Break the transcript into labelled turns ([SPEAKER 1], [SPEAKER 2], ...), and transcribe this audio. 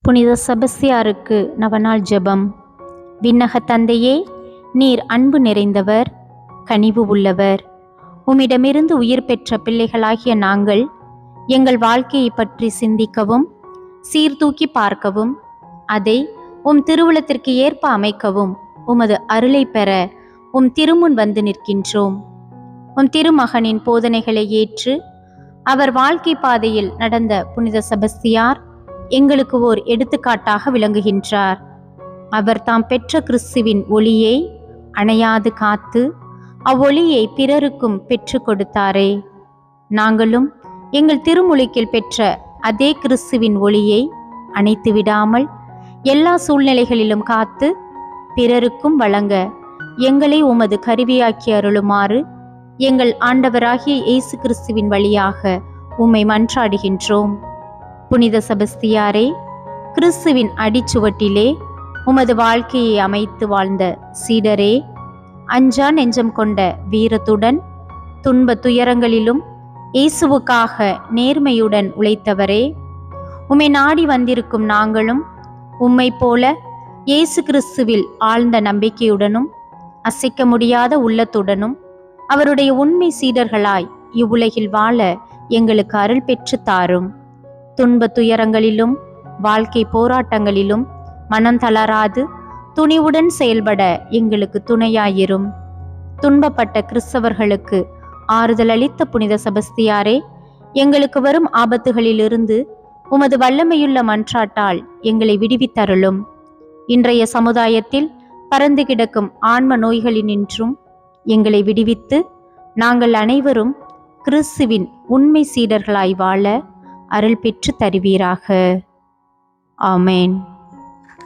[SPEAKER 1] புனித செபஸ்தியாருக்கு நவநாள் ஜெபம். விண்ணக தந்தையே, நீர் அன்பு நிறைந்தவர், கனிவு உள்ளவர். உம்மிடமிருந்து உயிர் பெற்ற பிள்ளைகளாகிய நாங்கள் எங்கள் வாழ்க்கையை பற்றி சிந்திக்கவும் சீர்தூக்கி பார்க்கவும் அதை உம் திருவுளத்திற்கு ஏற்ப அமைக்கவும் உமது அருளை பெற உம் திருமுன் வந்து நிற்கின்றோம். உம் திருமகனின் போதனைகளை ஏற்று அவர் வாழ்க்கை பாதையில் நடந்த புனித செபஸ்தியார் எங்களுக்கு ஓர் எடுத்துக்காட்டாக விளங்குகின்றார். அவர் தாம் பெற்ற கிறிஸ்துவின் ஒளியை அணையாது காத்து அவ்வொளியை பிறருக்கும் பெற்று கொடுத்தாரே, நாங்களும் எங்கள் திருமுழுக்கில் பெற்ற அதே கிறிஸ்துவின் ஒளியை அணைத்து விடாமல் எல்லா சூழ்நிலைகளிலும் காத்து பிறருக்கும் வழங்க எங்களை உமது கருவியாக்கி அருளுமாறு எங்கள் ஆண்டவராகிய இயேசு கிறிஸ்துவின் வழியாக உம்மை மன்றாடுகின்றோம். புனித செபஸ்தியாரே, கிறிஸ்துவின் அடிச்சுவட்டிலே உமது வாழ்க்கையை அமைத்து வாழ்ந்த சீடரே, அஞ்சா நெஞ்சம் கொண்ட வீரத்துடன் துன்ப துயரங்களிலும் இயேசுவுக்காக நேர்மையுடன் உழைத்தவரே, உம்மை நாடி வந்திருக்கும் நாங்களும் உம்மை போல இயேசு கிறிஸ்துவில் ஆழ்ந்த நம்பிக்கையுடனும் அசைக்க முடியாத உள்ளத்துடனும் அவருடைய உண்மை சீடர்களாய் இவ்வுலகில் வாழ எங்களுக்கு அருள் பெற்று தாரும். துன்ப துயரங்களிலும் வாழ்க்கை போராட்டங்களிலும் மனம் தளராது துணிவுடன் செயல்பட எங்களுக்கு துணையாயிரும். துன்பப்பட்ட கிறிஸ்தவர்களுக்கு ஆறுதல் அளித்த புனித செபஸ்தியாரே, எங்களுக்கு வரும் ஆபத்துகளிலிருந்து உமது வல்லமையுள்ள மன்றாட்டால் எங்களை விடுவித்தருளும். இன்றைய சமுதாயத்தில் பறந்து கிடக்கும் ஆன்ம நோய்களினின்றும் எங்களை விடுவித்து நாங்கள் அனைவரும் கிறிஸ்துவின் உண்மை சீடர்களாய் வாழ அருள் பெற்று தருவீராக. ஆமேன்.